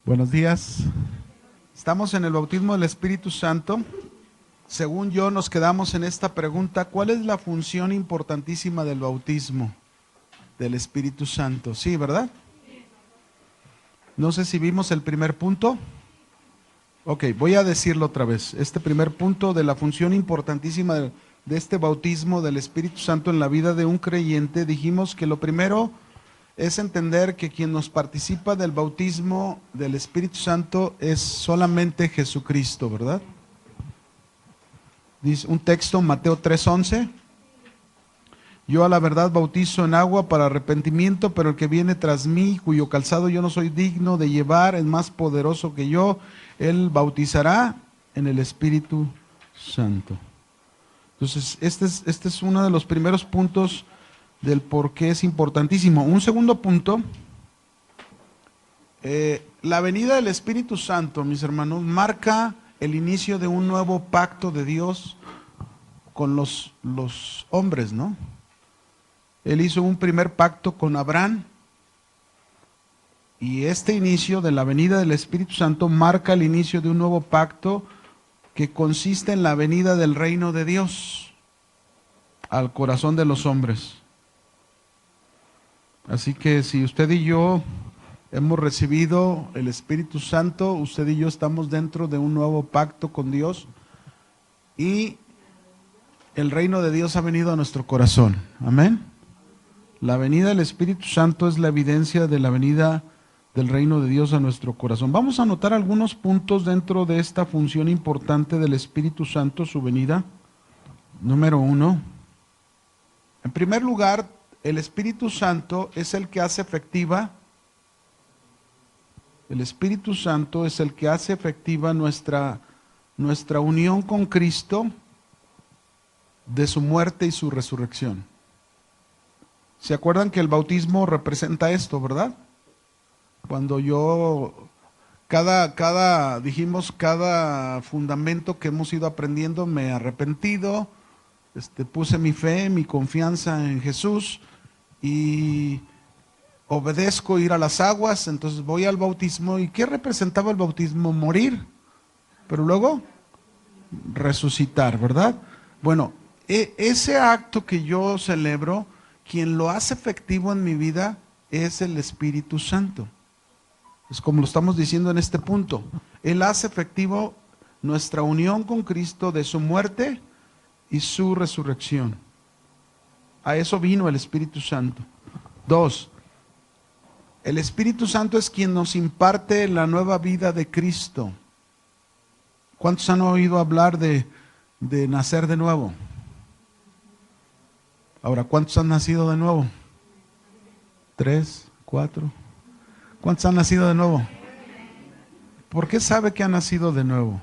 Buenos días. Estamos en el bautismo del Espíritu Santo. Según yo, nos quedamos en esta pregunta: ¿cuál es la función importantísima del bautismo del Espíritu Santo? Sí, ¿verdad? No sé si vimos el primer punto. Ok, voy a decirlo otra vez. Este primer punto de la función importantísima de este bautismo del Espíritu Santo en la vida de un creyente, dijimos que lo primero es entender que quien nos participa del bautismo del Espíritu Santo es solamente Jesucristo, ¿verdad? Dice un texto, Mateo 3:11. Yo a la verdad bautizo en agua para arrepentimiento, pero el que viene tras mí, cuyo calzado yo no soy digno de llevar, es más poderoso que yo. Él bautizará en el Espíritu Santo. Entonces, este es uno de los primeros puntos del por qué es importantísimo. Un segundo punto, la venida del Espíritu Santo, mis hermanos, marca el inicio de un nuevo pacto de Dios con los hombres, ¿no? Él hizo un primer pacto con Abraham y este inicio de la venida del Espíritu Santo marca el inicio de un nuevo pacto que consiste en la venida del reino de Dios al corazón de los hombres. Así que si usted y yo hemos recibido el Espíritu Santo, usted y yo estamos dentro de un nuevo pacto con Dios y el reino de Dios ha venido a nuestro corazón. Amén. La venida del Espíritu Santo es la evidencia de la venida del reino de Dios a nuestro corazón. Vamos a anotar algunos puntos dentro de esta función importante del Espíritu Santo, su venida. Número 1. En primer lugar, el Espíritu Santo es el que hace efectiva. El Espíritu Santo es el que hace efectiva nuestra unión con Cristo de su muerte y su resurrección. ¿Se acuerdan que el bautismo representa esto, verdad? Cuando dijimos, cada fundamento que hemos ido aprendiendo, me he arrepentido, puse mi fe, mi confianza en Jesús y obedezco ir a las aguas, entonces voy al bautismo. ¿Y qué representaba el bautismo? Morir, pero luego resucitar, ¿verdad? Bueno, ese acto que yo celebro, quien lo hace efectivo en mi vida es el Espíritu Santo. Es como lo estamos diciendo en este punto. Él hace efectivo nuestra unión con Cristo de su muerte y su resurrección. A eso vino el Espíritu Santo. 2. El Espíritu Santo es quien nos imparte la nueva vida de Cristo. ¿Cuántos han oído hablar de nacer de nuevo? Ahora, ¿cuántos han nacido de nuevo? 3, 4. ¿Cuántos han nacido de nuevo? ¿Por qué sabe que ha nacido de nuevo?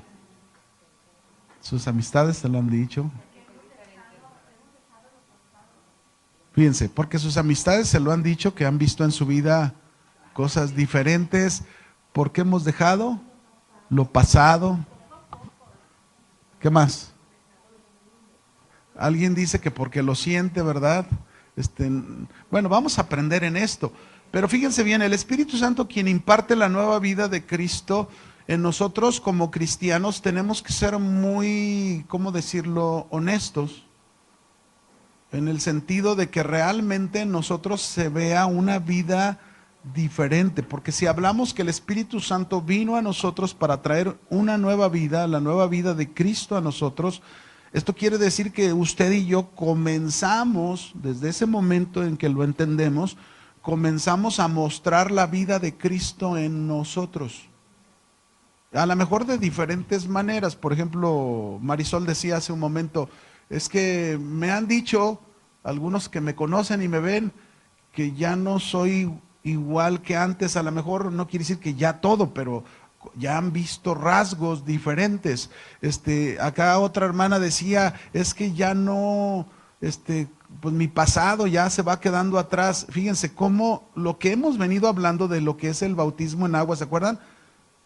Sus amistades se lo han dicho. Fíjense, porque sus amistades se lo han dicho, que han visto en su vida cosas diferentes. ¿Por qué hemos dejado lo pasado? ¿Qué más? Alguien dice que porque lo siente, ¿verdad? Bueno, vamos a aprender en esto. Pero fíjense bien, el Espíritu Santo, quien imparte la nueva vida de Cristo en nosotros como cristianos, tenemos que ser muy, ¿cómo decirlo?, honestos, en el sentido de que realmente en nosotros se vea una vida diferente, porque si hablamos que el Espíritu Santo vino a nosotros para traer una nueva vida, la nueva vida de Cristo a nosotros, esto quiere decir que usted y yo comenzamos, desde ese momento en que lo entendemos, comenzamos a mostrar la vida de Cristo en nosotros. A lo mejor de diferentes maneras. Por ejemplo, Marisol decía hace un momento, es que me han dicho, algunos que me conocen y me ven, que ya no soy igual que antes. A lo mejor no quiere decir que ya todo, pero ya han visto rasgos diferentes. Acá otra hermana decía, es que ya no, pues mi pasado ya se va quedando atrás. Fíjense cómo lo que hemos venido hablando de lo que es el bautismo en agua, ¿se acuerdan?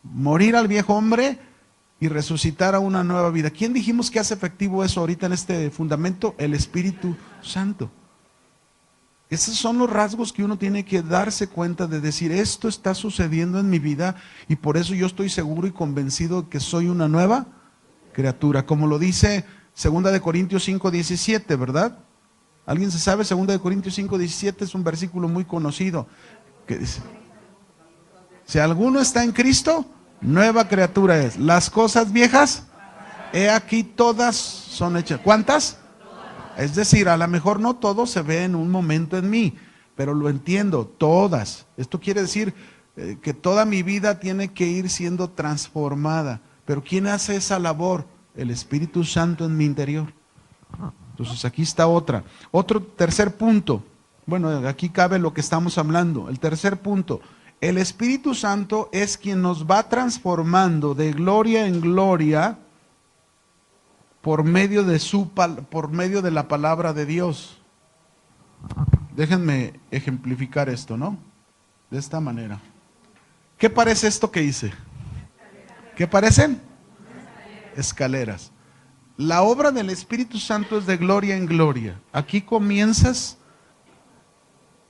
Morir al viejo hombre y resucitar a una nueva vida. ¿Quién dijimos que hace efectivo eso ahorita en este fundamento? El Espíritu Santo. Esos son los rasgos que uno tiene que darse cuenta de decir, esto está sucediendo en mi vida y por eso yo estoy seguro y convencido de que soy una nueva criatura. Como lo dice 2 Corintios 5:17, ¿verdad? ¿Alguien se sabe? 2 Corintios 5:17 es un versículo muy conocido que dice, si alguno está en Cristo, nueva criatura es. Las cosas viejas, he aquí todas son hechas. ¿Cuántas? Es decir, a lo mejor no todo se ve en un momento en mí, pero lo entiendo, todas. Esto quiere decir que toda mi vida tiene que ir siendo transformada. Pero ¿quién hace esa labor? El Espíritu Santo en mi interior. Entonces aquí está otro tercer punto. Bueno, aquí cabe lo que estamos hablando. El tercer punto, el Espíritu Santo es quien nos va transformando de gloria en gloria por medio de la palabra de Dios. Déjenme ejemplificar esto, ¿no? De esta manera. ¿Qué parece esto que hice? ¿Qué parecen? Escaleras. La obra del Espíritu Santo es de gloria en gloria. Aquí comienzas,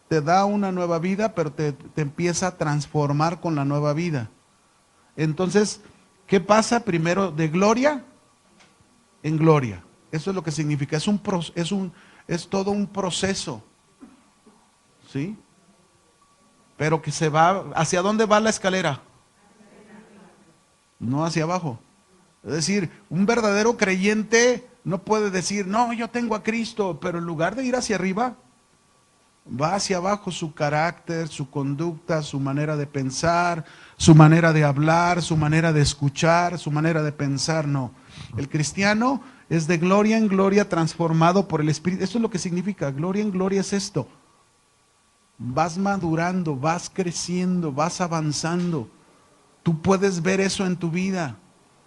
te da una nueva vida, pero te empieza a transformar con la nueva vida. Entonces, ¿qué pasa? Primero, de gloria en gloria. Eso es lo que significa. Es todo un proceso. ¿Sí? Pero que se va, ¿hacia dónde va la escalera? No hacia abajo. Es decir, un verdadero creyente no puede decir, no, yo tengo a Cristo, pero en lugar de ir hacia arriba, va hacia abajo su carácter, su conducta, su manera de pensar, su manera de hablar, su manera de escuchar, su manera de pensar. No, el cristiano es de gloria en gloria transformado por el Espíritu. Eso es lo que significa, gloria en gloria es esto. Vas madurando, vas creciendo, vas avanzando. Tú puedes ver eso en tu vida.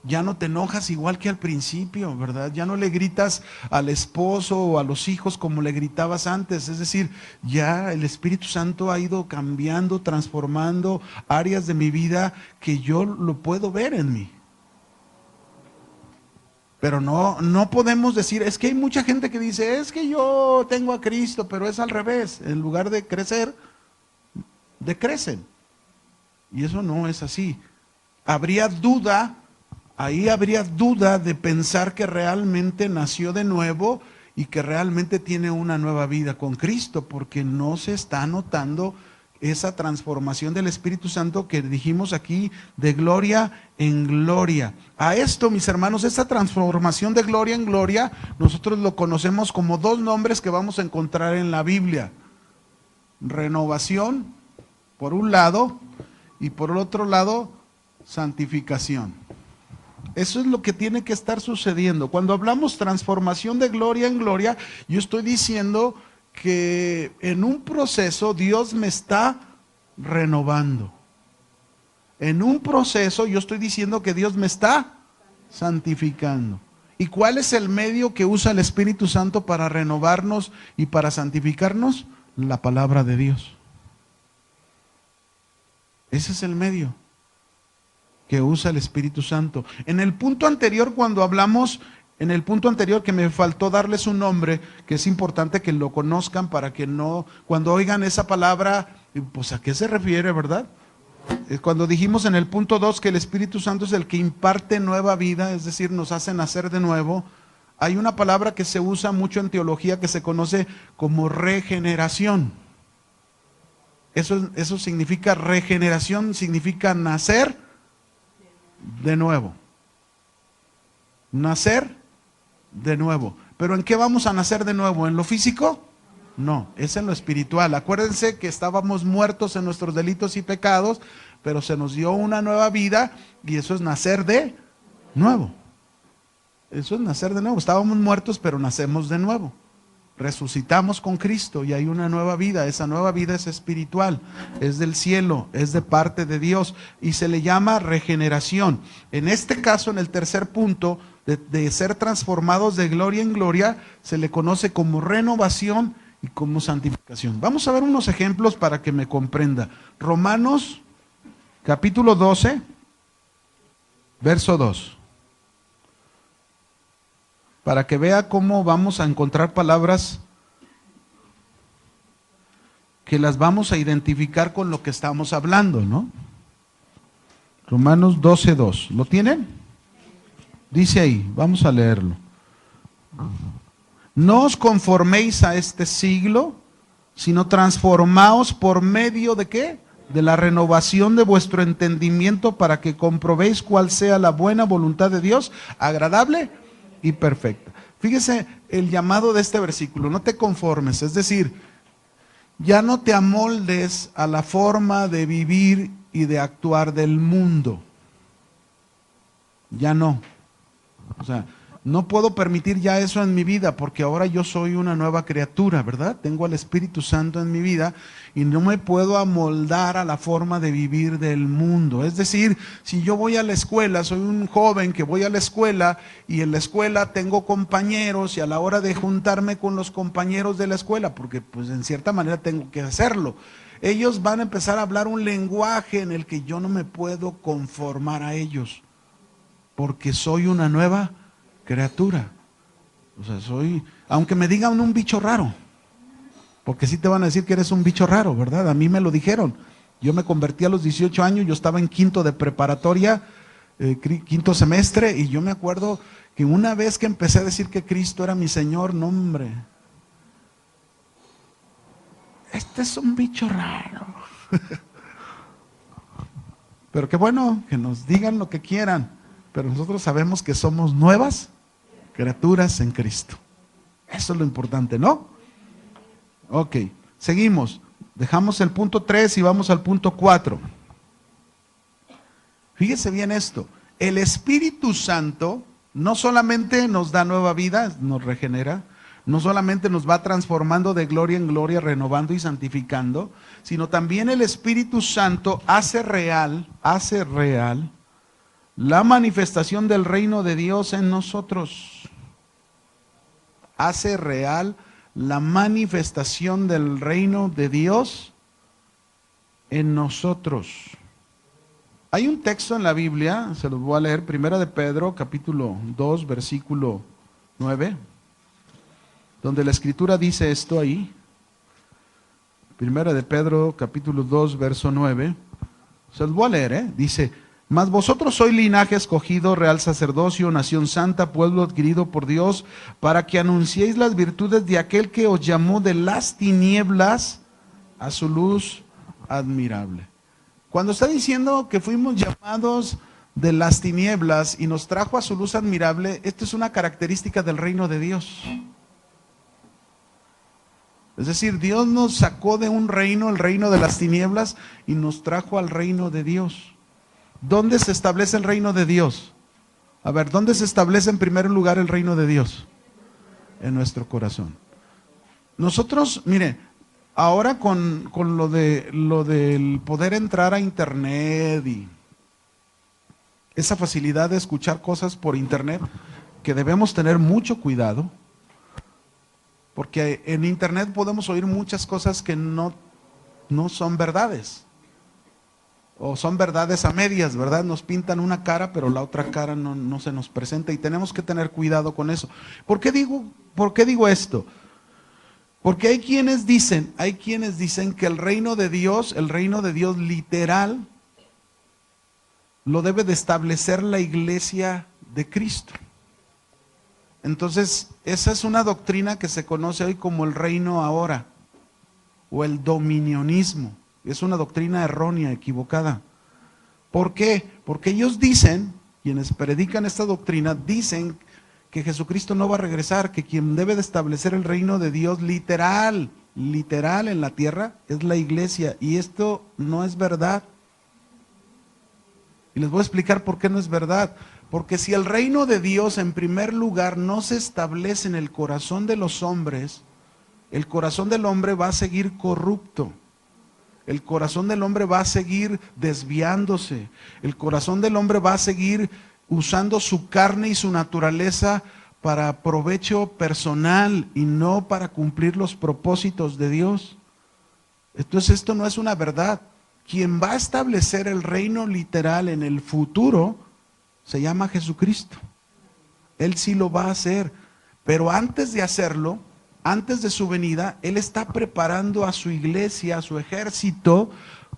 Ya no te enojas igual que al principio, ¿verdad? Ya no le gritas al esposo o a los hijos como le gritabas antes. Es decir, ya el Espíritu Santo ha ido cambiando, transformando áreas de mi vida que yo lo puedo ver en mí. Pero no podemos decir, es que hay mucha gente que dice, es que yo tengo a Cristo, pero es al revés. En lugar de crecer, decrecen. Y eso no es así. Ahí habría duda de pensar que realmente nació de nuevo y que realmente tiene una nueva vida con Cristo, porque no se está notando esa transformación del Espíritu Santo que dijimos aquí de gloria en gloria. A esto, mis hermanos, esta transformación de gloria en gloria, nosotros lo conocemos como dos nombres que vamos a encontrar en la Biblia. Renovación, por un lado, y por el otro lado, santificación. Eso es lo que tiene que estar sucediendo. Cuando hablamos transformación de gloria en gloria, yo estoy diciendo que en un proceso Dios me está renovando. En un proceso yo estoy diciendo que Dios me está santificando. ¿Y cuál es el medio que usa el Espíritu Santo para renovarnos y para santificarnos? La palabra de Dios. Ese es el medio que usa el Espíritu Santo. En el punto anterior, en el punto anterior que me faltó darles un nombre, que es importante que lo conozcan para que no, cuando oigan esa palabra, pues ¿a qué se refiere, verdad? Cuando dijimos en el punto 2 que el Espíritu Santo es el que imparte nueva vida, es decir, nos hace nacer de nuevo, hay una palabra que se usa mucho en teología que se conoce como regeneración. Eso significa regeneración, significa nacer de nuevo. Nacer de nuevo. ¿Pero en qué vamos a nacer de nuevo? ¿En lo físico? No, es en lo espiritual. Acuérdense que estábamos muertos en nuestros delitos y pecados, pero se nos dio una nueva vida y eso es nacer de nuevo. Eso es nacer de nuevo. Estábamos muertos, pero nacemos de nuevo. Resucitamos con Cristo y hay una nueva vida. Esa nueva vida es espiritual, es del cielo, es de parte de Dios y se le llama regeneración. En este caso, en el tercer punto, de ser transformados de gloria en gloria, se le conoce como renovación y como santificación. Vamos a ver unos ejemplos para que me comprenda. Romanos capítulo 12, verso 2. Para que vea cómo vamos a encontrar palabras que las vamos a identificar con lo que estamos hablando, ¿no? Romanos 12:2. ¿Lo tienen? Dice ahí, vamos a leerlo. No os conforméis a este siglo, sino transformaos por medio de ¿qué? De la renovación de vuestro entendimiento, para que comprobéis cuál sea la buena voluntad de Dios, agradable y perfecta. Fíjese el llamado de este versículo: no te conformes, es decir, ya no te amoldes a la forma de vivir y de actuar del mundo. Ya no. O sea, no puedo permitir ya eso en mi vida, porque ahora yo soy una nueva criatura, ¿verdad? Tengo al Espíritu Santo en mi vida y no me puedo amoldar a la forma de vivir del mundo. Es decir, si yo voy a la escuela, soy un joven que voy a la escuela y en la escuela tengo compañeros, y a la hora de juntarme con los compañeros de la escuela, porque pues en cierta manera tengo que hacerlo, ellos van a empezar a hablar un lenguaje en el que yo no me puedo conformar a ellos, porque soy una nueva criatura. O sea, aunque me digan un bicho raro, porque sí te van a decir que eres un bicho raro, ¿verdad? A mí me lo dijeron. Yo me convertí a los 18 años, yo estaba en quinto de preparatoria, quinto semestre, y yo me acuerdo que una vez que empecé a decir que Cristo era mi Señor, no hombre, este es un bicho raro. Pero qué bueno, que nos digan lo que quieran, pero nosotros sabemos que somos nuevas criaturas en Cristo. Eso es lo importante, ¿no? Ok, seguimos. Dejamos el punto 3 y vamos al punto 4. Fíjese bien esto. El Espíritu Santo no solamente nos da nueva vida, nos regenera, no solamente nos va transformando de gloria en gloria, renovando y santificando, sino también el Espíritu Santo hace real la manifestación del reino de Dios en nosotros. Hace real la manifestación del reino de Dios en nosotros. Hay un texto en la Biblia, se los voy a leer, 1 de Pedro, capítulo 2, versículo 9, donde la Escritura dice esto ahí. 1 de Pedro, capítulo 2, verso 9. Se los voy a leer, dice: mas vosotros sois linaje escogido, real sacerdocio, nación santa, pueblo adquirido por Dios, para que anunciéis las virtudes de aquel que os llamó de las tinieblas a su luz admirable. Cuando está diciendo que fuimos llamados de las tinieblas y nos trajo a su luz admirable, esto es una característica del reino de Dios. Es decir, Dios nos sacó de un reino, el reino de las tinieblas, y nos trajo al reino de Dios. ¿Dónde se establece el reino de Dios? A ver, ¿dónde se establece en primer lugar el reino de Dios? En nuestro corazón. Nosotros, mire, ahora con lo del poder entrar a internet y esa facilidad de escuchar cosas por internet, que debemos tener mucho cuidado, porque en internet podemos oír muchas cosas que no son verdades. O son verdades a medias, ¿verdad? Nos pintan una cara, pero la otra cara no se nos presenta, y tenemos que tener cuidado con eso. ¿Por qué digo esto? Porque hay quienes dicen que el reino de Dios literal, lo debe de establecer la iglesia de Cristo. Entonces, esa es una doctrina que se conoce hoy como el reino ahora, o el dominionismo. Es una doctrina errónea, equivocada. ¿Por qué? Porque ellos dicen, quienes predican esta doctrina, dicen que Jesucristo no va a regresar, que quien debe de establecer el reino de Dios literal en la tierra es la iglesia. Y esto no es verdad. Y les voy a explicar por qué no es verdad. Porque si el reino de Dios en primer lugar no se establece en el corazón de los hombres, el corazón del hombre va a seguir corrupto. El corazón del hombre va a seguir desviándose. El corazón del hombre va a seguir usando su carne y su naturaleza para provecho personal y no para cumplir los propósitos de Dios. Entonces esto no es una verdad. Quien va a establecer el reino literal en el futuro se llama Jesucristo. Él sí lo va a hacer. Pero antes de hacerlo, antes de su venida, Él está preparando a su iglesia, a su ejército,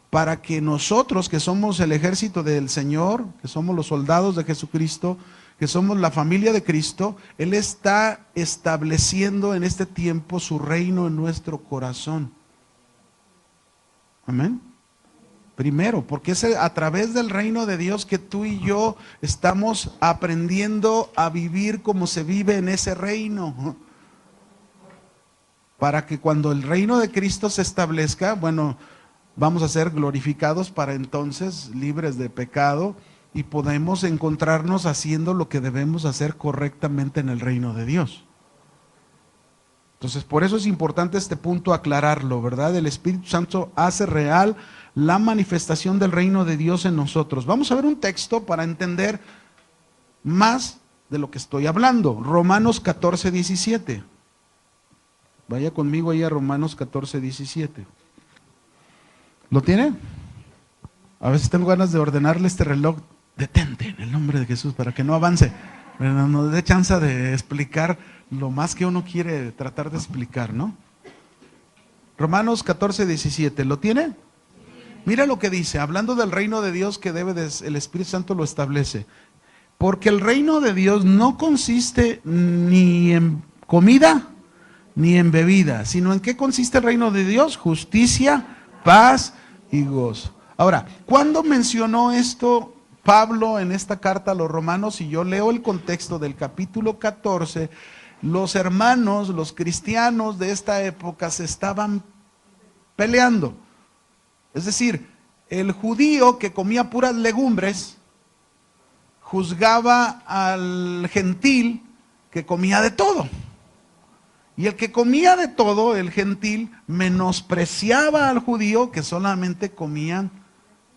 para que nosotros, que somos el ejército del Señor, que somos los soldados de Jesucristo, que somos la familia de Cristo, Él está estableciendo en este tiempo su reino en nuestro corazón. Amén. Primero, porque es a través del reino de Dios que tú y yo estamos aprendiendo a vivir como se vive en ese reino. Para que cuando el reino de Cristo se establezca, bueno, vamos a ser glorificados para entonces, libres de pecado, y podemos encontrarnos haciendo lo que debemos hacer correctamente en el reino de Dios. Entonces, por eso es importante este punto aclararlo, ¿verdad? El Espíritu Santo hace real la manifestación del reino de Dios en nosotros. Vamos a ver un texto para entender más de lo que estoy hablando. Romanos 14, 17. Vaya conmigo ahí a Romanos 14, 17. ¿Lo tiene? A veces tengo ganas de ordenarle este reloj. Detente en el nombre de Jesús para que no avance. Pero nos dé chance de explicar lo más que uno quiere tratar de explicar, ¿no? Romanos 14, 17. ¿Lo tiene? Mira lo que dice, hablando del reino de Dios que el Espíritu Santo lo establece. Porque el reino de Dios no consiste ni en comida ni en bebida, sino en qué consiste el reino de Dios: justicia, paz y gozo. Ahora, ¿cuándo mencionó esto Pablo en esta carta a los romanos? Si yo leo el contexto del capítulo 14, los hermanos, los cristianos de esta época se estaban peleando. Es decir, el judío que comía puras legumbres juzgaba al gentil que comía de todo. Y el que comía de todo, el gentil, menospreciaba al judío que solamente comía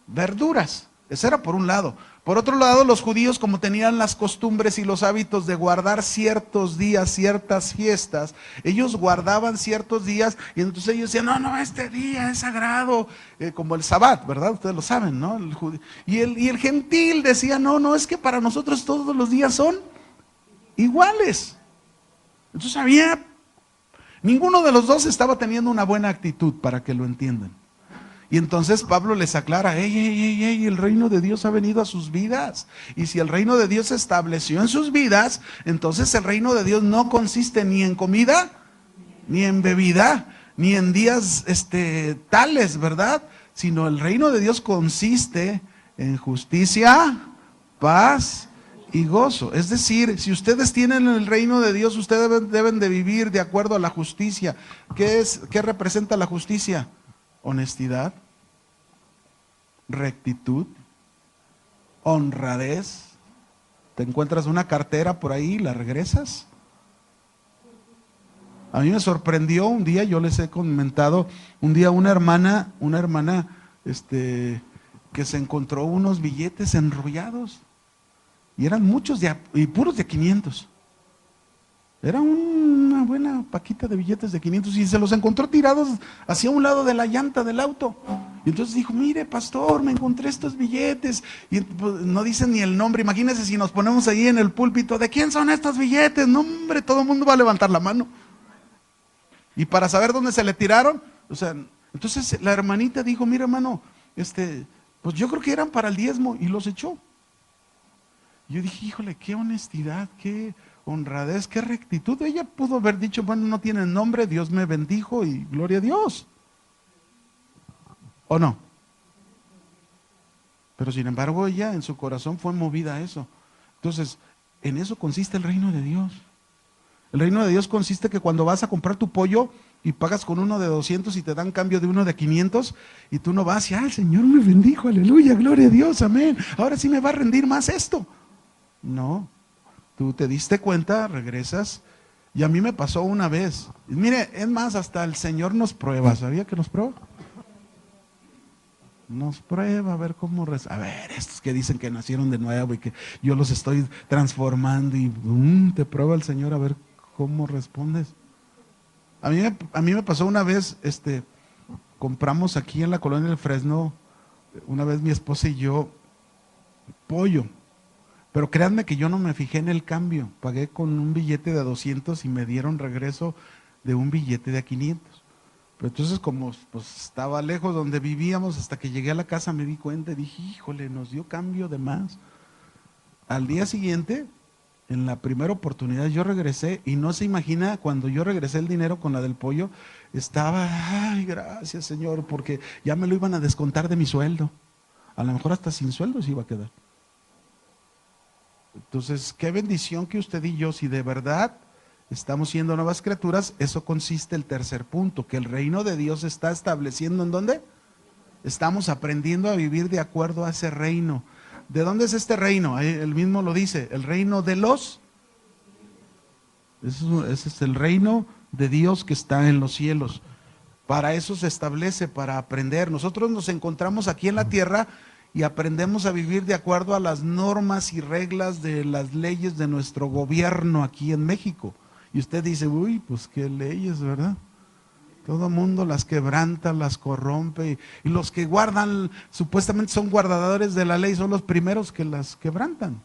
verduras. Eso era por un lado. Por otro lado, los judíos, como tenían las costumbres y los hábitos de guardar ciertos días, ciertas fiestas, ellos guardaban ciertos días y entonces ellos decían, no, este día es sagrado, como el Sabbat, ¿verdad? Ustedes lo saben, ¿no? Y el gentil decía, no, es que para nosotros todos los días son iguales. Entonces ninguno de los dos estaba teniendo una buena actitud, para que lo entiendan. Y entonces Pablo les aclara, el reino de Dios ha venido a sus vidas. Y si el reino de Dios se estableció en sus vidas, entonces el reino de Dios no consiste ni en comida, ni en bebida, ni en días tales, ¿verdad? Sino el reino de Dios consiste en justicia, paz y gozo. Es decir, si ustedes tienen el reino de Dios, ustedes deben de vivir de acuerdo a la justicia. ¿Qué representa la justicia? Honestidad, rectitud, honradez. Te encuentras una cartera por ahí, la regresas. A mí me sorprendió un día, yo les he comentado, un día una hermana que se encontró unos billetes enrollados y eran muchos y puros de 500. Era una buena paquita de billetes de 500 y se los encontró tirados hacia un lado de la llanta del auto. Y entonces dijo, mire pastor, me encontré estos billetes. Y pues, no dicen ni el nombre. Imagínense si nos ponemos ahí en el púlpito, ¿de quién son estos billetes? No, hombre, todo el mundo va a levantar la mano. Y para saber dónde se le tiraron, entonces la hermanita dijo, mire hermano, pues yo creo que eran para el diezmo, y los echó. Yo dije, híjole, qué honestidad, qué honradez, qué rectitud. Ella pudo haber dicho, bueno, no tiene nombre, Dios me bendijo y gloria a Dios. ¿O no? Pero sin embargo ella en su corazón fue movida a eso. Entonces, en eso consiste el reino de Dios. El reino de Dios consiste que cuando vas a comprar tu pollo y pagas con uno de 200 y te dan cambio de uno de 500 y tú no vas y, el Señor me bendijo, aleluya, gloria a Dios, amén. Ahora sí me va a rendir más esto. No, tú te diste cuenta, regresas. Y a mí me pasó una vez. Y mire, es más, hasta el Señor nos prueba. ¿Sabía que nos prueba? Nos prueba a ver cómo a ver, estos que dicen que nacieron de nuevo y que yo los estoy transformando y te prueba el Señor a ver cómo respondes. A mí me pasó una vez, compramos aquí en la colonia del Fresno, una vez mi esposa y yo, pollo. Pero créanme que yo no me fijé en el cambio. Pagué con un billete de 200 y me dieron regreso de un billete de a 500. Pero entonces, como pues estaba lejos donde vivíamos, hasta que llegué a la casa me di cuenta y dije, híjole, nos dio cambio de más. Al día siguiente, en la primera oportunidad, yo regresé y no se imagina, cuando yo regresé el dinero con la del pollo, estaba, ay, gracias Señor, porque ya me lo iban a descontar de mi sueldo. A lo mejor hasta sin sueldo se iba a quedar. Entonces, qué bendición que usted y yo, si de verdad estamos siendo nuevas criaturas, eso consiste el tercer punto, que el reino de Dios se está estableciendo ¿en dónde? Estamos aprendiendo a vivir de acuerdo a ese reino. ¿De dónde es este reino? Ahí él mismo lo dice, el reino de los... Ese es el reino de Dios que está en los cielos. Para eso se establece, para aprender. Nosotros nos encontramos aquí en la tierra y aprendemos a vivir de acuerdo a las normas y reglas de las leyes de nuestro gobierno aquí en México. Y usted dice, uy, pues qué leyes, ¿verdad? Todo mundo las quebranta, las corrompe. Y los que guardan, supuestamente son guardadores de la ley, son los primeros que las quebrantan.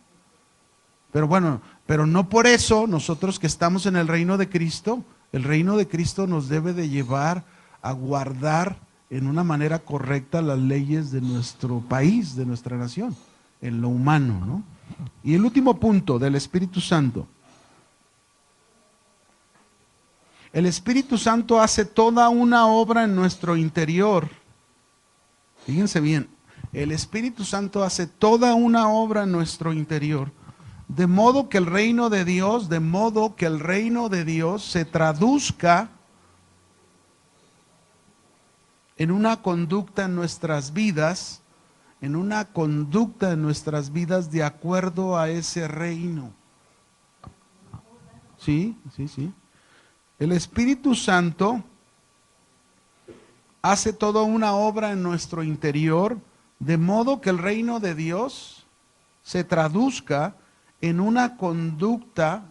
Pero bueno, pero no por eso nosotros que estamos en el reino de Cristo, el reino de Cristo nos debe de llevar a guardar en una manera correcta las leyes de nuestro país, de nuestra nación, en lo humano, ¿no? Y el último punto del Espíritu Santo. El Espíritu Santo hace toda una obra en nuestro interior. Fíjense bien, el Espíritu Santo hace toda una obra en nuestro interior, de modo que el reino de Dios, se traduzca en una conducta en nuestras vidas, de acuerdo a ese reino. Sí, sí, sí. El Espíritu Santo hace toda una obra en nuestro interior, de modo que el reino de Dios se traduzca en una conducta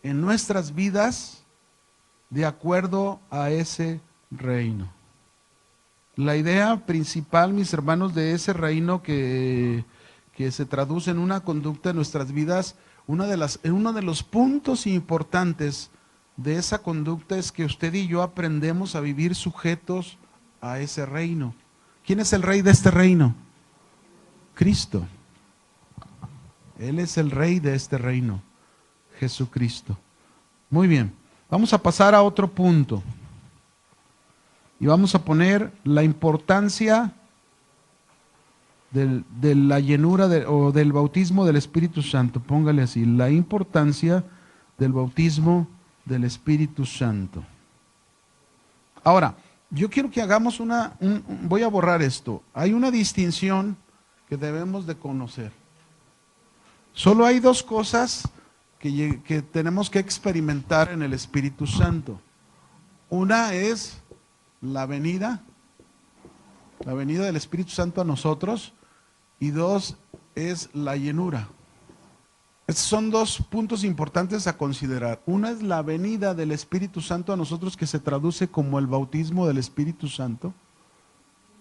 en nuestras vidas de acuerdo a ese reino. La idea principal, mis hermanos, de ese reino que se traduce en una conducta en nuestras vidas, uno de los puntos importantes de esa conducta es que usted y yo aprendemos a vivir sujetos a ese reino. ¿Quién es el rey de este reino? Cristo. Él es el rey de este reino, Jesucristo. Muy bien, vamos a pasar a otro punto. Y vamos a poner la importancia de la llenura o del bautismo del Espíritu Santo. Póngale así, la importancia del bautismo del Espíritu Santo. Ahora, yo quiero que hagamos voy a borrar esto. Hay una distinción que debemos de conocer. Solo hay dos cosas que tenemos que experimentar en el Espíritu Santo. Una es la venida del Espíritu Santo a nosotros, y dos es la llenura. Estos son dos puntos importantes a considerar. Una es la venida del Espíritu Santo a nosotros, que se traduce como el bautismo del Espíritu Santo,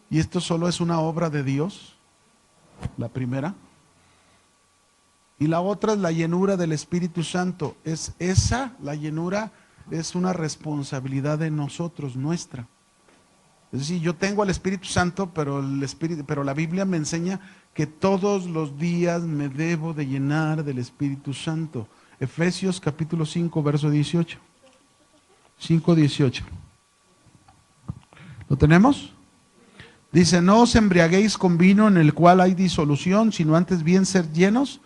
y esto solo es una obra de Dios, la primera. Y la otra es la llenura del Espíritu Santo. La llenura es una responsabilidad de nosotros, nuestra. Es decir, yo tengo al Espíritu Santo, pero la Biblia me enseña que todos los días me debo de llenar del Espíritu Santo. Efesios capítulo 5, verso 18. 5:18. ¿Lo tenemos? Dice, no os embriaguéis con vino en el cual hay disolución, sino antes bien ser llenos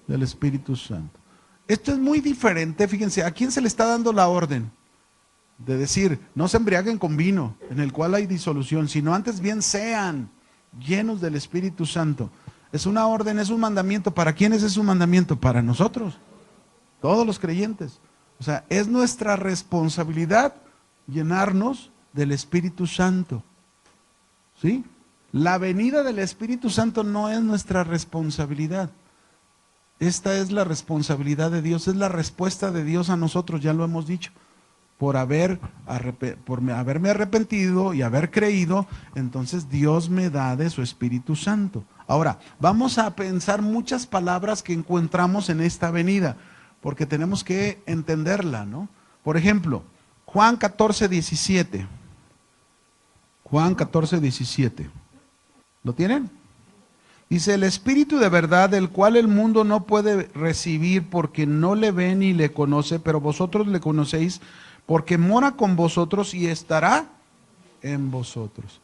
del Espíritu Santo. Esto es muy diferente, fíjense, ¿a quién se le está dando la orden? De decir, no se embriaguen con vino en el cual hay disolución, sino antes bien sean llenos del Espíritu Santo. Es una orden, es un mandamiento. ¿Para quiénes es un mandamiento? Para nosotros, todos los creyentes. O sea, es nuestra responsabilidad llenarnos del Espíritu Santo. ¿Sí? La venida del Espíritu Santo no es nuestra responsabilidad. Esta es la responsabilidad de Dios, es la respuesta de Dios a nosotros, ya lo hemos dicho. Por haberme arrepentido y haber creído, entonces Dios me da de su Espíritu Santo. Ahora, vamos a pensar muchas palabras que encontramos en esta venida, porque tenemos que entenderla, ¿no? Por ejemplo, Juan 14:17. Juan 14:17. ¿Lo tienen? Dice, el Espíritu de verdad, el cual el mundo no puede recibir porque no le ve ni le conoce, pero vosotros le conocéis porque mora con vosotros y estará en vosotros.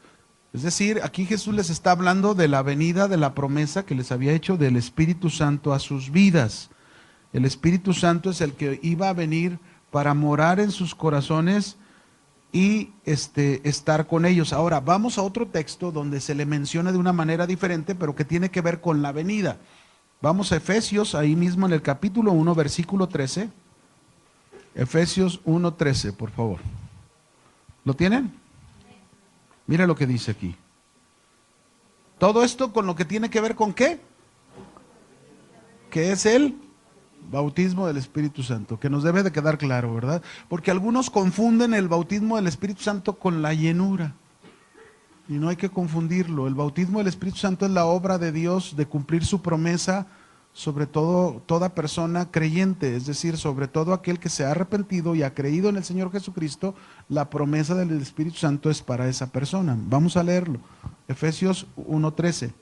Es decir, aquí Jesús les está hablando de la venida de la promesa que les había hecho del Espíritu Santo a sus vidas. El Espíritu Santo es el que iba a venir para morar en sus corazones y estar con ellos. Ahora, vamos a otro texto donde se le menciona de una manera diferente, pero que tiene que ver con la venida. Vamos a Efesios, ahí mismo en el capítulo 1, versículo 13. Efesios 1:13, por favor. ¿Lo tienen? Mira lo que dice aquí. Todo esto con lo que tiene que ver con ¿qué? Que es el bautismo del Espíritu Santo, que nos debe de quedar claro, ¿verdad? Porque algunos confunden el bautismo del Espíritu Santo con la llenura. Y no hay que confundirlo. El bautismo del Espíritu Santo es la obra de Dios de cumplir su promesa sobre todo toda persona creyente, es decir, sobre todo aquel que se ha arrepentido y ha creído en el Señor Jesucristo. La promesa del Espíritu Santo es para esa persona. Vamos a leerlo. Efesios 1:13.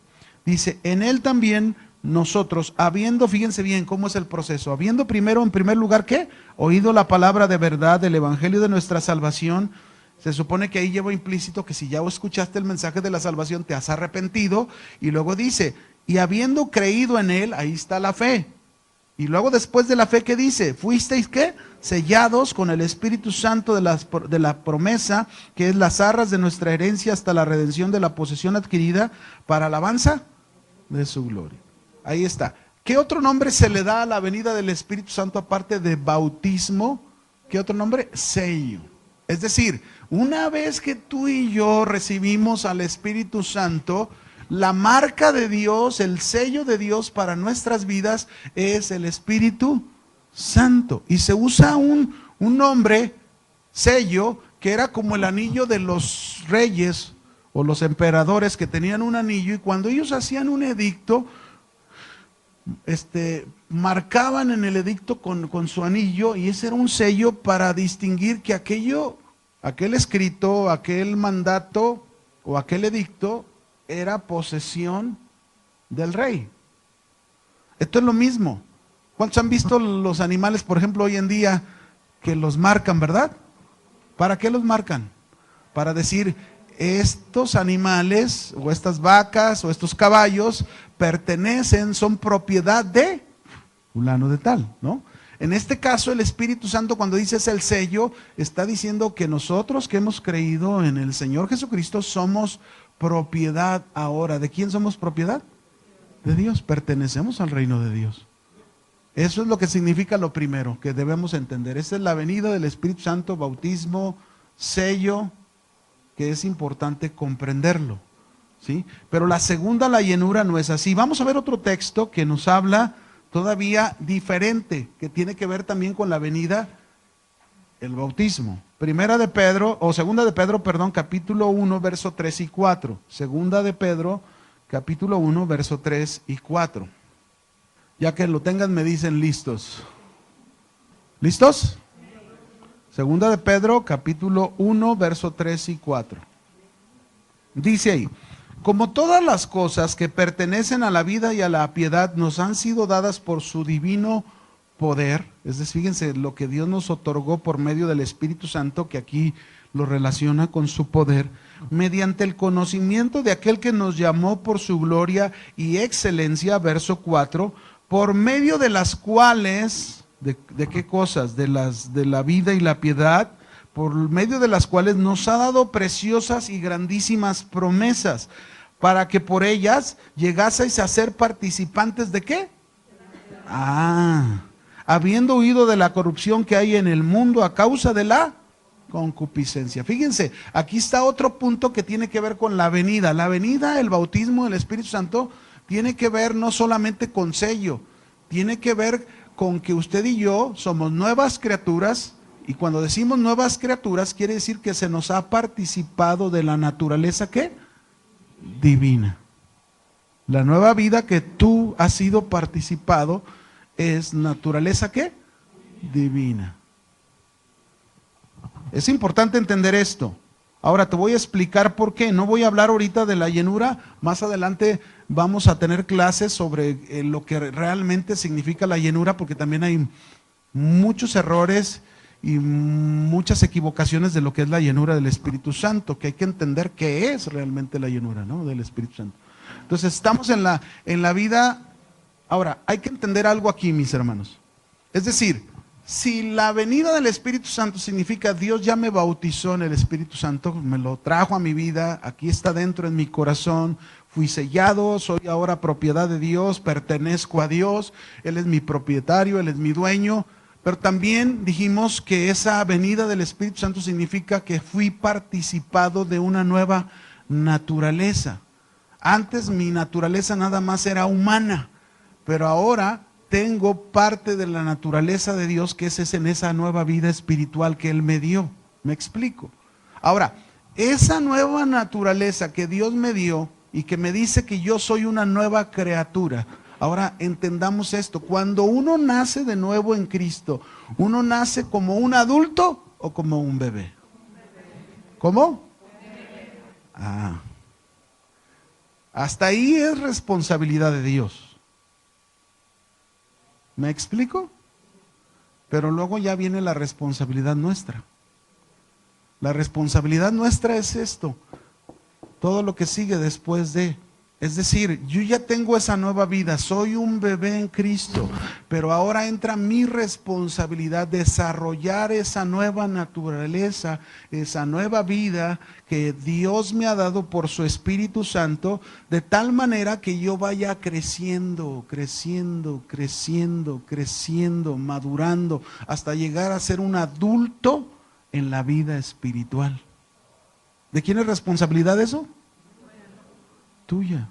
Dice, en él también nosotros, habiendo, fíjense bien cómo es el proceso, habiendo primero, en primer lugar, ¿qué? Oído la palabra de verdad del evangelio de nuestra salvación. Se supone que ahí lleva implícito que si ya escuchaste el mensaje de la salvación, te has arrepentido. Y luego dice, y habiendo creído en él, ahí está la fe. Y luego después de la fe, ¿qué dice? Fuisteis, ¿qué? Sellados con el Espíritu Santo de la promesa, que es las arras de nuestra herencia hasta la redención de la posesión adquirida para alabanza de su gloria. Ahí está. ¿Qué otro nombre se le da a la venida del Espíritu Santo aparte de bautismo? ¿Qué otro nombre? Sello. Es decir, una vez que tú y yo recibimos al Espíritu Santo, la marca de Dios, el sello de Dios para nuestras vidas es el Espíritu Santo. Y se usa un nombre, sello, que era como el anillo de los reyes o los emperadores que tenían un anillo, y cuando ellos hacían un edicto, marcaban en el edicto con su anillo, y ese era un sello para distinguir que aquel escrito, aquel mandato o aquel edicto era posesión del rey. Esto es lo mismo. ¿Cuántos han visto los animales, por ejemplo, hoy en día, que los marcan, verdad? ¿Para qué los marcan? Para decir, estos animales, o estas vacas, o estos caballos, son propiedad de fulano de tal, ¿no? En este caso, el Espíritu Santo, cuando dice es el sello, está diciendo que nosotros que hemos creído en el Señor Jesucristo somos propiedad ahora. ¿De quién somos propiedad? De Dios. Pertenecemos al reino de Dios. Eso es lo que significa lo primero que debemos entender. Esa es la venida del Espíritu Santo, bautismo, sello, que es importante comprenderlo, ¿sí? Pero la segunda, la llenura, no es así. Vamos a ver otro texto que nos habla todavía diferente, que tiene que ver también con la venida, el bautismo. Segunda de Pedro, capítulo 1, verso 3 y 4. Segunda de Pedro, capítulo 1, verso 3 y 4. Ya que lo tengan, me dicen listos. ¿Listos? Segunda de Pedro, capítulo 1, verso 3 y 4. Dice ahí, como todas las cosas que pertenecen a la vida y a la piedad nos han sido dadas por su divino poder, es decir, fíjense lo que Dios nos otorgó por medio del Espíritu Santo, que aquí lo relaciona con su poder, mediante el conocimiento de aquel que nos llamó por su gloria y excelencia, verso 4, por medio de las cuales, ¿de qué cosas? De la vida y la piedad, por medio de las cuales nos ha dado preciosas y grandísimas promesas, para que por ellas llegaseis a ser participantes ¿de qué? Habiendo huido de la corrupción que hay en el mundo a causa de la concupiscencia. Fíjense, aquí está otro punto que tiene que ver con la venida. La venida, el bautismo del Espíritu Santo, tiene que ver no solamente con sello, tiene que ver con que usted y yo somos nuevas criaturas. Y cuando decimos nuevas criaturas, quiere decir que se nos ha participado de la naturaleza ¿qué? Divina. La nueva vida que tú has sido participado es naturaleza ¿qué? Divina. Es importante entender esto. Ahora te voy a explicar por qué. No voy a hablar ahorita de la llenura. Más adelante vamos a tener clases sobre lo que realmente significa la llenura, porque también hay muchos errores y muchas equivocaciones de lo que es la llenura del Espíritu Santo, que hay que entender qué es realmente la llenura, ¿no?, del Espíritu Santo. Entonces estamos en la vida. Ahora, hay que entender algo aquí, mis hermanos. Es decir, si la venida del Espíritu Santo significa Dios ya me bautizó en el Espíritu Santo, me lo trajo a mi vida, aquí está dentro en mi corazón, fui sellado, soy ahora propiedad de Dios, pertenezco a Dios, Él es mi propietario, Él es mi dueño. Pero también dijimos que esa venida del Espíritu Santo significa que fui participado de una nueva naturaleza. Antes mi naturaleza nada más era humana, pero ahora tengo parte de la naturaleza de Dios, que es en esa nueva vida espiritual que Él me dio. ¿Me explico? Ahora, esa nueva naturaleza que Dios me dio y que me dice que yo soy una nueva criatura. Ahora entendamos esto. Cuando uno nace de nuevo en Cristo, ¿uno nace como un adulto o como un bebé? ¿Cómo? Hasta ahí es responsabilidad de Dios. ¿Me explico? Pero luego ya viene la responsabilidad nuestra. La responsabilidad nuestra es esto. Todo lo que sigue después de. Es decir, yo ya tengo esa nueva vida, soy un bebé en Cristo, pero ahora entra mi responsabilidad desarrollar esa nueva naturaleza, esa nueva vida que Dios me ha dado por su Espíritu Santo, de tal manera que yo vaya creciendo, creciendo, creciendo, creciendo, madurando, hasta llegar a ser un adulto en la vida espiritual. ¿De quién es responsabilidad eso? Tuya,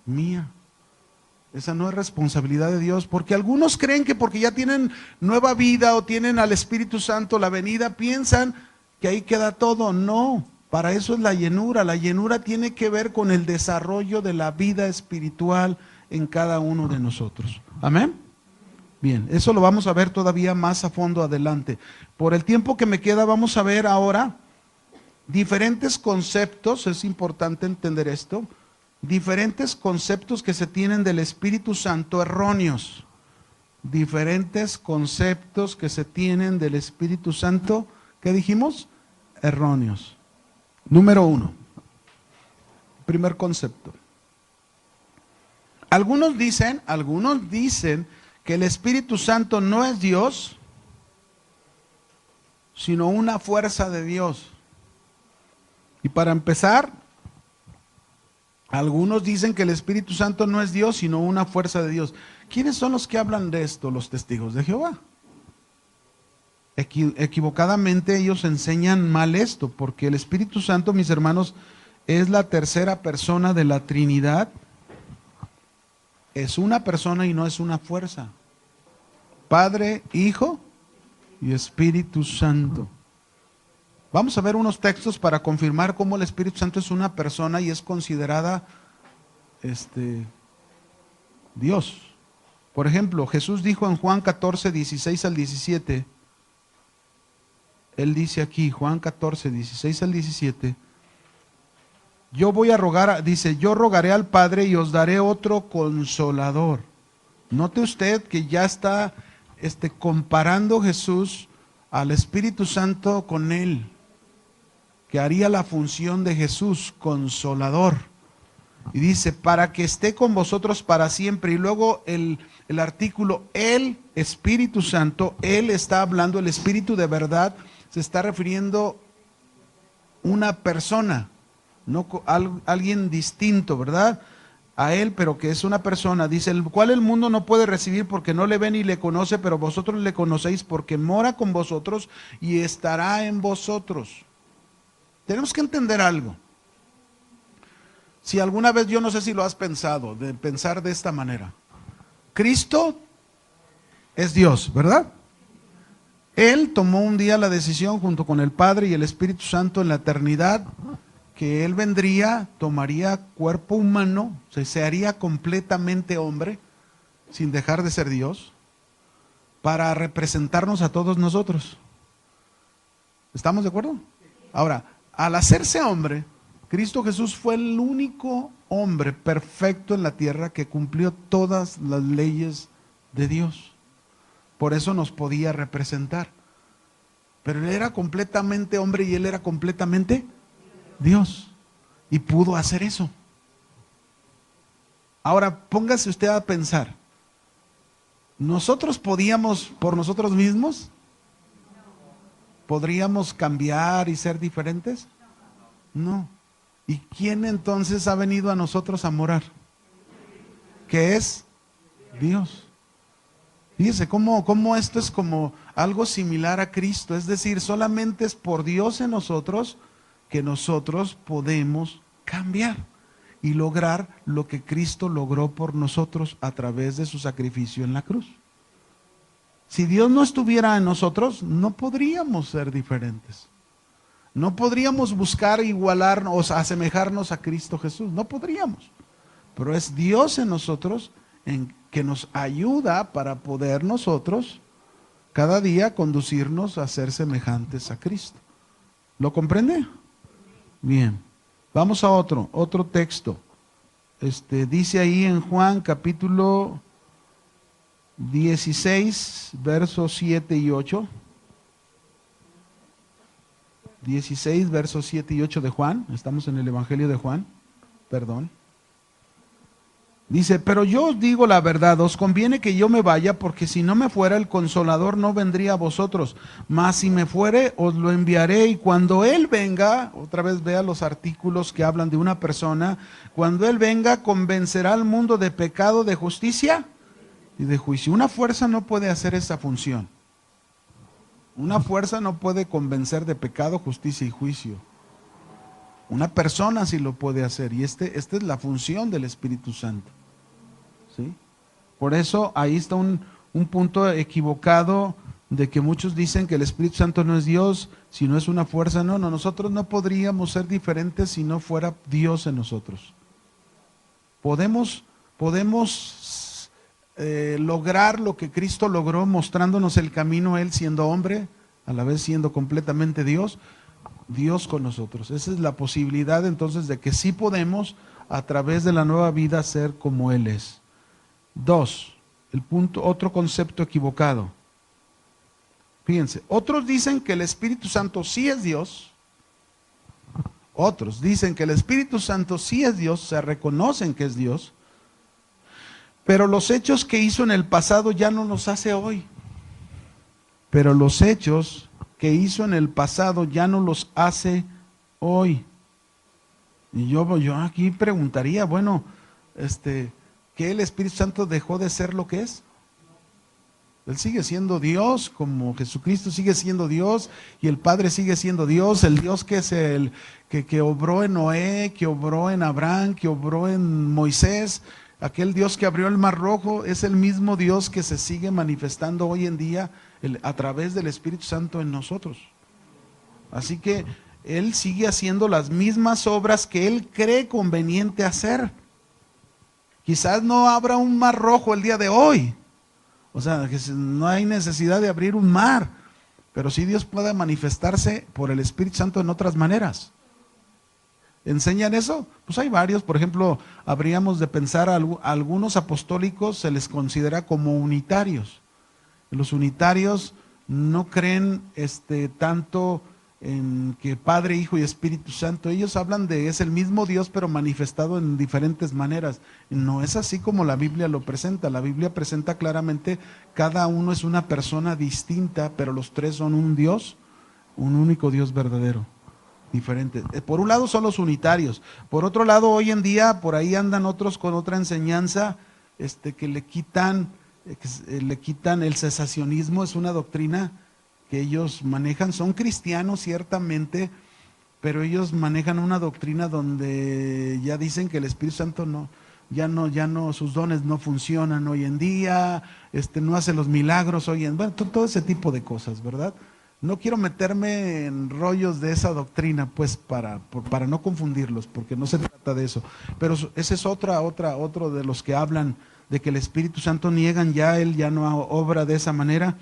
mía. Esa no es responsabilidad de Dios, porque algunos creen que porque ya tienen nueva vida o tienen al Espíritu Santo, la venida, piensan que ahí queda todo. No, para eso es la llenura. La llenura tiene que ver con el desarrollo de la vida espiritual en cada uno de nosotros. Amén. Bien, eso lo vamos a ver todavía más a fondo adelante. Por el tiempo que me queda, vamos a ver ahora diferentes conceptos. Es importante entender esto. Diferentes conceptos que se tienen del Espíritu Santo erróneos. Diferentes conceptos que se tienen del Espíritu Santo, ¿qué dijimos? Erróneos. Número 1. Primer concepto. Algunos dicen que el Espíritu Santo no es Dios, sino una fuerza de Dios. Y para empezar, algunos dicen que el Espíritu Santo no es Dios, sino una fuerza de Dios. ¿Quiénes son los que hablan de esto? Los testigos de Jehová. Equivocadamente ellos enseñan mal esto, porque el Espíritu Santo, mis hermanos, es la tercera persona de la Trinidad. Es una persona y no es una fuerza. Padre, Hijo y Espíritu Santo. Vamos a ver unos textos para confirmar cómo el Espíritu Santo es una persona y es considerada Dios. Por ejemplo, Jesús dijo en Juan 14, 16 al 17, Él dice aquí, Juan 14, 16 al 17, yo voy a rogar, dice, yo rogaré al Padre y os daré otro consolador. Note usted que ya está comparando Jesús al Espíritu Santo con Él, que haría la función de Jesús, consolador. Y dice, para que esté con vosotros para siempre. Y luego el artículo, el Espíritu Santo, Él está hablando, el Espíritu de verdad, se está refiriendo una persona, no alguien distinto, ¿verdad? A Él, pero que es una persona. Dice, el cual el mundo no puede recibir porque no le ve ni le conoce, pero vosotros le conocéis porque mora con vosotros y estará en vosotros. Tenemos que entender algo. Si alguna vez, yo no sé si lo has pensado, de pensar de esta manera. Cristo es Dios, ¿verdad? Él tomó un día la decisión junto con el Padre y el Espíritu Santo en la eternidad, que Él vendría, tomaría cuerpo humano, se haría completamente hombre, sin dejar de ser Dios, para representarnos a todos nosotros. ¿Estamos de acuerdo? Ahora, al hacerse hombre, Cristo Jesús fue el único hombre perfecto en la tierra que cumplió todas las leyes de Dios. Por eso nos podía representar. Pero él era completamente hombre y él era completamente Dios. Y pudo hacer eso. Ahora, póngase usted a pensar. ¿Nosotros podíamos por nosotros mismos? ¿Podríamos cambiar y ser diferentes? No. ¿Y quién entonces ha venido a nosotros a morar? ¿Qué es? Dios. Fíjese cómo esto es como algo similar a Cristo. Es decir, solamente es por Dios en nosotros que nosotros podemos cambiar y lograr lo que Cristo logró por nosotros a través de su sacrificio en la cruz. Si Dios no estuviera en nosotros, no podríamos ser diferentes. No podríamos buscar igualarnos, asemejarnos a Cristo Jesús. No podríamos. Pero es Dios en nosotros que nos ayuda para poder nosotros cada día conducirnos a ser semejantes a Cristo. ¿Lo comprende? Bien. Vamos a otro texto. Dice ahí en Juan capítulo 16, versos 7 y 8. 16, versos 7 y 8 de Juan. Estamos en el Evangelio de Juan. Perdón. Dice, pero yo os digo la verdad, os conviene que yo me vaya, porque si no me fuera el Consolador no vendría a vosotros, mas si me fuere os lo enviaré, y cuando Él venga, otra vez vea los artículos que hablan de una persona, cuando Él venga convencerá al mundo de pecado, de justicia y de juicio. Una fuerza no puede hacer esa función. Una fuerza no puede convencer de pecado, justicia y juicio. Una persona sí lo puede hacer, y esta es la función del Espíritu Santo. ¿Sí? Por eso ahí está un punto equivocado de que muchos dicen que el Espíritu Santo no es Dios, sino es una fuerza. No, nosotros no podríamos ser diferentes si no fuera Dios en nosotros. Podemos lograr lo que Cristo logró, mostrándonos el camino, Él siendo hombre, a la vez siendo completamente Dios con nosotros. Esa es la posibilidad entonces de que sí podemos a través de la nueva vida ser como Él es. 2, otro concepto equivocado. Fíjense, otros dicen que el Espíritu Santo sí es Dios. Otros dicen que el Espíritu Santo sí es Dios, se reconocen que es Dios, pero los hechos que hizo en el pasado ya no los hace hoy. Pero los hechos que hizo en el pasado ya no los hace hoy. Y yo aquí preguntaría, bueno, ¿que el Espíritu Santo dejó de ser lo que es? Él sigue siendo Dios, como Jesucristo sigue siendo Dios, y el Padre sigue siendo Dios, el Dios que es el que obró en Noé, que obró en Abraham, que obró en Moisés. Aquel Dios que abrió el Mar Rojo es el mismo Dios que se sigue manifestando hoy en día a través del Espíritu Santo en nosotros. Así que Él sigue haciendo las mismas obras que Él cree conveniente hacer. Quizás no abra un mar rojo el día de hoy. O sea, que no hay necesidad de abrir un mar. Pero sí Dios puede manifestarse por el Espíritu Santo en otras maneras. ¿Enseñan eso? Pues hay varios. Por ejemplo, habríamos de pensar, algunos apostólicos se les considera como unitarios. Los unitarios no creen tanto en que Padre, Hijo y Espíritu Santo. Ellos hablan de es el mismo Dios pero manifestado en diferentes maneras. No es así como la Biblia lo presenta. La Biblia presenta claramente cada uno es una persona distinta, pero los tres son un Dios, un único Dios verdadero. Diferente. Por un lado son los unitarios. Por otro lado, hoy en día por ahí andan otros con otra enseñanza que le quitan el cesacionismo. Es una doctrina que ellos manejan. Son cristianos ciertamente, pero ellos manejan una doctrina donde ya dicen que el Espíritu Santo ya no, sus dones no funcionan hoy en día, no hace los milagros hoy en día, bueno, todo ese tipo de cosas, ¿verdad? No quiero meterme en rollos de esa doctrina, pues para no confundirlos, porque no se trata de eso. Pero ese es otro de los que hablan de que el Espíritu Santo niegan ya, Él ya no obra de esa manera.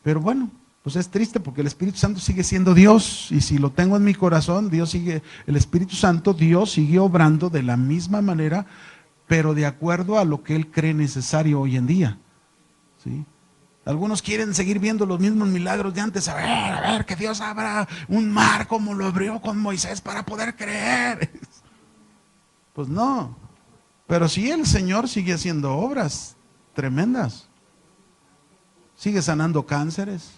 Pero bueno, pues es triste porque el Espíritu Santo sigue siendo Dios, y si lo tengo en mi corazón, el Espíritu Santo, Dios sigue obrando de la misma manera, pero de acuerdo a lo que Él cree necesario hoy en día, ¿sí? Algunos quieren seguir viendo los mismos milagros de antes, a ver, que Dios abra un mar como lo abrió con Moisés para poder creer. Pues no, pero sí el Señor sigue haciendo obras tremendas, sigue sanando cánceres,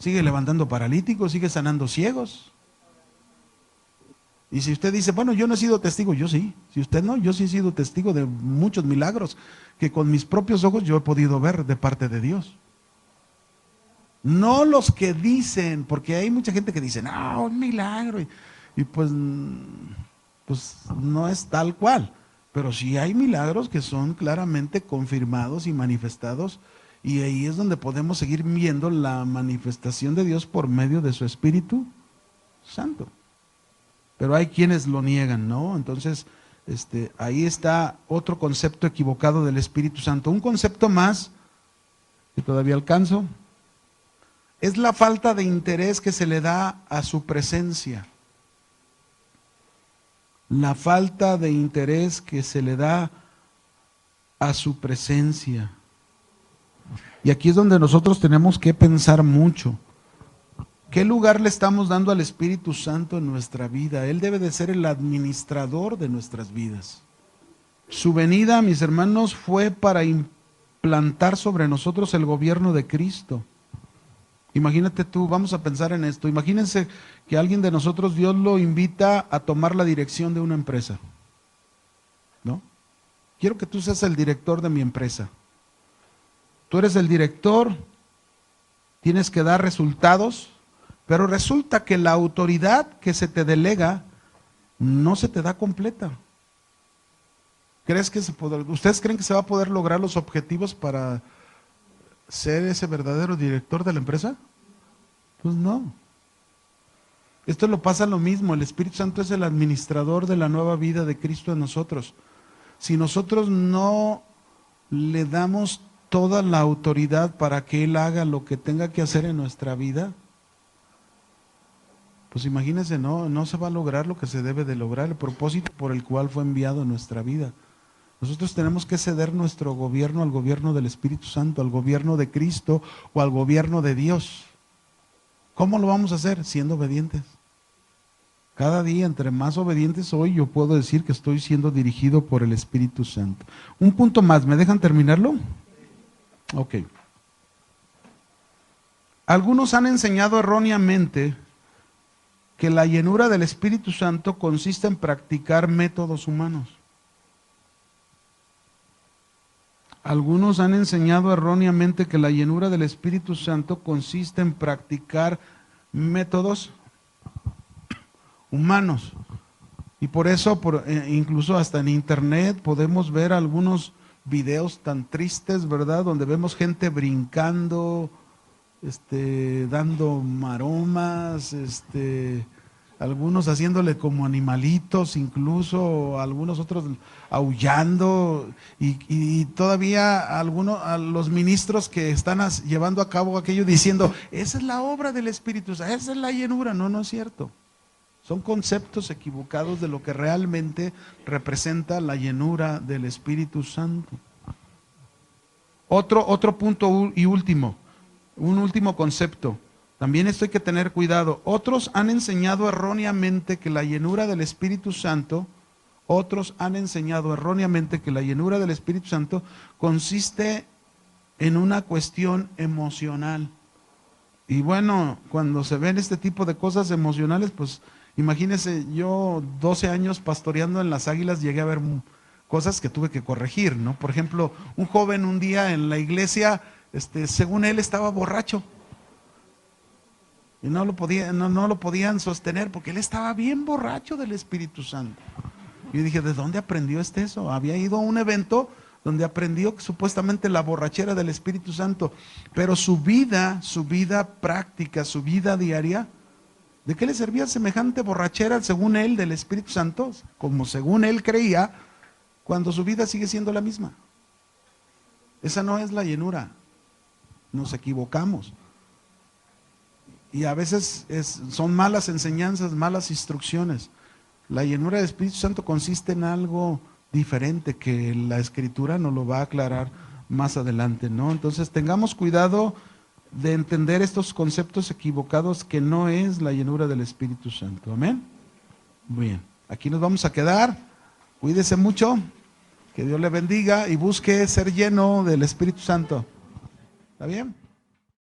sigue levantando paralíticos, sigue sanando ciegos. Y si usted dice, bueno, yo no he sido testigo, yo sí. Si usted no, yo sí he sido testigo de muchos milagros que con mis propios ojos yo he podido ver de parte de Dios. No los que dicen, porque hay mucha gente que dice, no, un milagro. Y pues no es tal cual. Pero sí hay milagros que son claramente confirmados y manifestados. Y ahí es donde podemos seguir viendo la manifestación de Dios por medio de su Espíritu Santo. Pero hay quienes lo niegan, ¿no? Entonces, ahí está otro concepto equivocado del Espíritu Santo. Un concepto más, que todavía alcanzo, es la falta de interés que se le da a su presencia. La falta de interés que se le da a su presencia. Y aquí es donde nosotros tenemos que pensar mucho. ¿Qué lugar le estamos dando al Espíritu Santo en nuestra vida? Él debe de ser el administrador de nuestras vidas. Su venida, mis hermanos, fue para implantar sobre nosotros el gobierno de Cristo. Imagínate tú, vamos a pensar en esto. Imagínense que alguien de nosotros, Dios lo invita a tomar la dirección de una empresa, ¿no? Quiero que tú seas el director de mi empresa. Tú eres el director, tienes que dar resultados, pero resulta que la autoridad que se te delega no se te da completa. ¿Ustedes creen que se va a poder lograr los objetivos para ser ese verdadero director de la empresa? Pues no. Esto lo pasa lo mismo. El Espíritu Santo es el administrador de la nueva vida de Cristo en nosotros. Si nosotros no le damos toda la autoridad para que Él haga lo que tenga que hacer en nuestra vida, pues imagínense, no se va a lograr lo que se debe de lograr, el propósito por el cual fue enviado en nuestra vida. Nosotros tenemos que ceder nuestro gobierno al gobierno del Espíritu Santo, al gobierno de Cristo o al gobierno de Dios. ¿Cómo lo vamos a hacer? Siendo obedientes. Cada día, entre más obedientes soy, yo puedo decir que estoy siendo dirigido por el Espíritu Santo. Un punto más, ¿me dejan terminarlo? Ok. Algunos han enseñado erróneamente que la llenura del Espíritu Santo consiste en practicar métodos humanos. Algunos han enseñado erróneamente que la llenura del Espíritu Santo consiste en practicar métodos humanos. Y por eso, incluso hasta en internet, podemos ver algunos videos tan tristes, ¿verdad? Donde vemos gente brincando, dando maromas, algunos haciéndole como animalitos, incluso algunos otros aullando, y todavía a los ministros que están llevando a cabo aquello diciendo, esa es la obra del Espíritu, esa es la llenura. No es cierto. Son conceptos equivocados de lo que realmente representa la llenura del Espíritu Santo. Otro punto y último, un último concepto. También esto hay que tener cuidado. Otros han enseñado erróneamente que la llenura del Espíritu Santo, consiste en una cuestión emocional. Y bueno, cuando se ven este tipo de cosas emocionales, pues imagínense, yo 12 años pastoreando en las Águilas llegué a ver cosas que tuve que corregir, ¿no? Por ejemplo, un joven un día en la iglesia, según él estaba borracho. Y no lo podían sostener porque él estaba bien borracho del Espíritu Santo. Y yo dije, ¿de dónde aprendió eso? Había ido a un evento donde aprendió que supuestamente la borrachera del Espíritu Santo. Pero su vida práctica, su vida diaria, ¿de qué le servía semejante borrachera según él del Espíritu Santo? Como según él creía, cuando su vida sigue siendo la misma. Esa no es la llenura. Nos equivocamos. Y a veces son malas enseñanzas, malas instrucciones. La llenura del Espíritu Santo consiste en algo diferente que la Escritura nos lo va a aclarar más adelante, ¿no? Entonces tengamos cuidado de entender estos conceptos equivocados que no es la llenura del Espíritu Santo. Amén. Bien, aquí nos vamos a quedar. Cuídese mucho, que Dios le bendiga y busque ser lleno del Espíritu Santo. ¿Está bien?